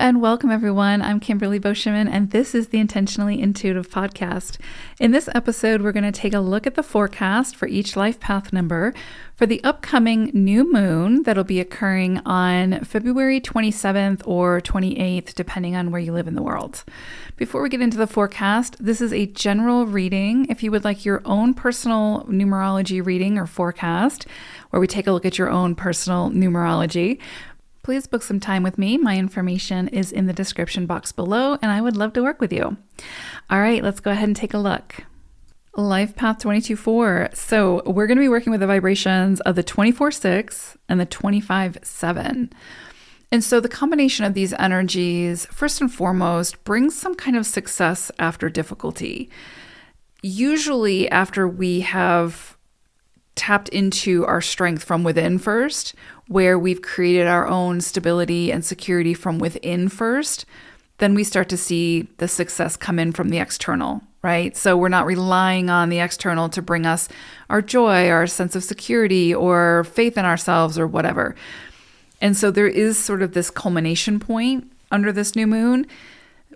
and welcome everyone. I'm Kimberly Boscheman, and this is the Intentionally Intuitive podcast. In this episode, we're going to take a look at the forecast for each life path number for the upcoming new moon that'll be occurring on February 27th or 28th, depending on where you live in the world. Before we get into the forecast, this is a general reading. If you would like your own personal numerology reading or forecast, where we take a look at your own personal numerology, please book some time with me. My information is in the description box below, and I would love to work with you. All right, let's go ahead and take a look. Life Path 22-4. So we're going to be working with the vibrations of the 24-6 and the 25-7. And so the combination of these energies, first and foremost, brings some kind of success after difficulty. Usually after we have tapped into our strength from within first, where we've created our own stability and security from within first, then we start to see the success come in from the external, right? So we're not relying on the external to bring us our joy, our sense of security, or faith in ourselves, or whatever. And so there is sort of this culmination point under this new moon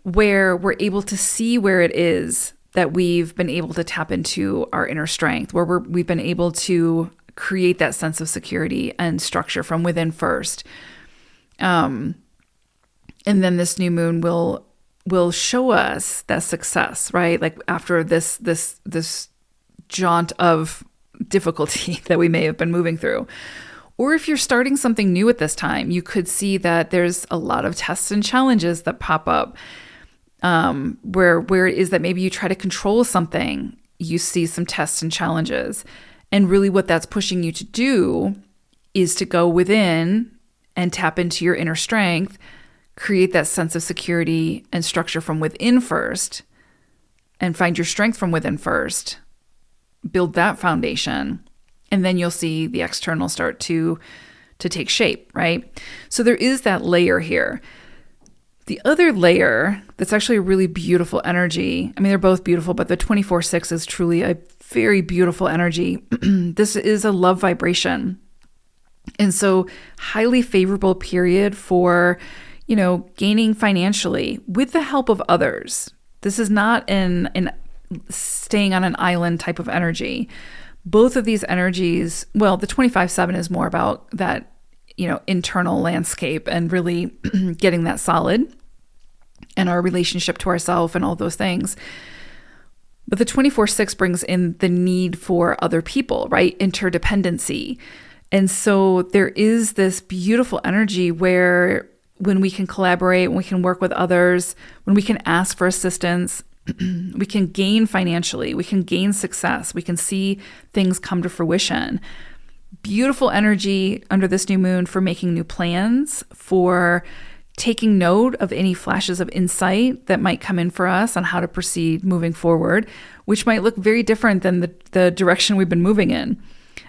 where we're able to see where it is that we've been able to tap into our inner strength, where we've been able to create that sense of security and structure from within first. And then this new moon will show us that success, right? Like after this jaunt of difficulty that we may have been moving through. Or if you're starting something new at this time, you could see that there's a lot of tests and challenges that pop up. Where it is that maybe you try to control something, you see some tests and challenges. And really what that's pushing you to do is to go within and tap into your inner strength, create that sense of security and structure from within first, and find your strength from within first, build that foundation, and then you'll see the external start to take shape, right? So there is that layer here. The other layer that's actually a really beautiful energy, I mean, they're both beautiful, but the 24-6 is truly a very beautiful energy. This is a love vibration. And so highly favorable period for, gaining financially with the help of others. This is not an staying on an island type of energy. Both of these energies, well, the 25-7 is more about that internal landscape and really getting that solid and our relationship to ourselves and all those things. But the 24-6 brings in the need for other people, right? Interdependency. And so there is this beautiful energy where when we can collaborate, when we can work with others, when we can ask for assistance, we can gain financially, we can gain success, we can see things come to fruition. Beautiful energy under this new moon for making new plans, for taking note of any flashes of insight that might come in for us on how to proceed moving forward, which might look very different than the direction we've been moving in.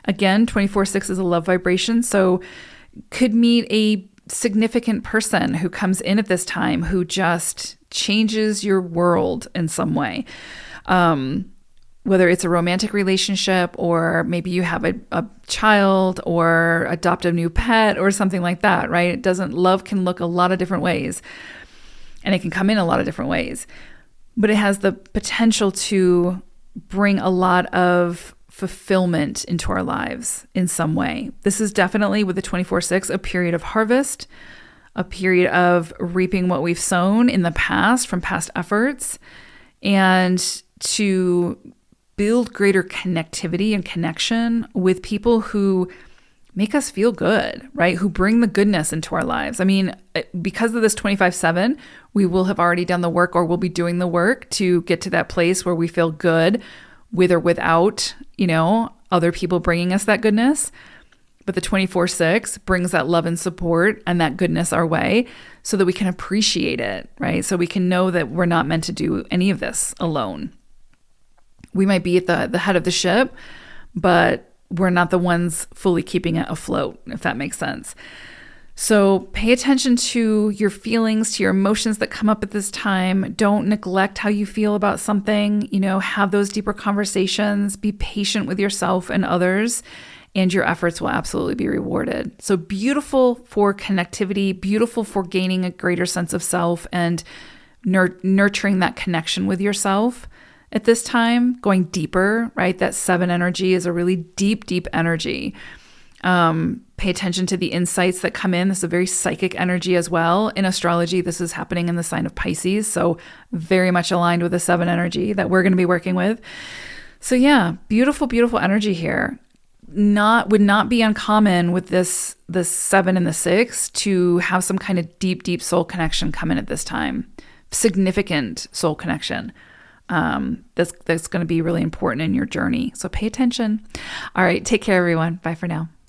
Again, 24-6 is a love vibration, so could meet a significant person who comes in at this time who just changes your world in some way. Whether it's a romantic relationship, or maybe you have a child or adopt a new pet or something like that, right? Love can look a lot of different ways, and it can come in a lot of different ways, but it has the potential to bring a lot of fulfillment into our lives in some way. This is definitely, with the 24-6, a period of harvest, a period of reaping what we've sown in the past from past efforts, and to build greater connectivity and connection with people who make us feel good, right? Who bring the goodness into our lives. I mean, because of this 25-7, we will have already done the work, or we'll be doing the work to get to that place where we feel good with or without, other people bringing us that goodness. But the 24-6 brings that love and support and that goodness our way so that we can appreciate it, right? So we can know that we're not meant to do any of this alone. We might be at the head of the ship, but we're not the ones fully keeping it afloat, if that makes sense. So pay attention to your feelings, to your emotions that come up at this time. Don't neglect how you feel about something, have those deeper conversations, be patient with yourself and others, and your efforts will absolutely be rewarded. So beautiful for connectivity, beautiful for gaining a greater sense of self and nurturing that connection with yourself at this time, going deeper, right? That 7 energy is a really deep, deep energy. Pay attention to the insights that come in. This is a very psychic energy as well. In astrology, this is happening in the sign of Pisces. So very much aligned with the 7 energy that we're going to be working with. So yeah, beautiful, beautiful energy here. Would not be uncommon with this 7 and the 6 to have some kind of deep, deep soul connection come in at this time. Significant soul connection. That's going to be really important in your journey. So pay attention. All right. Take care, everyone. Bye for now.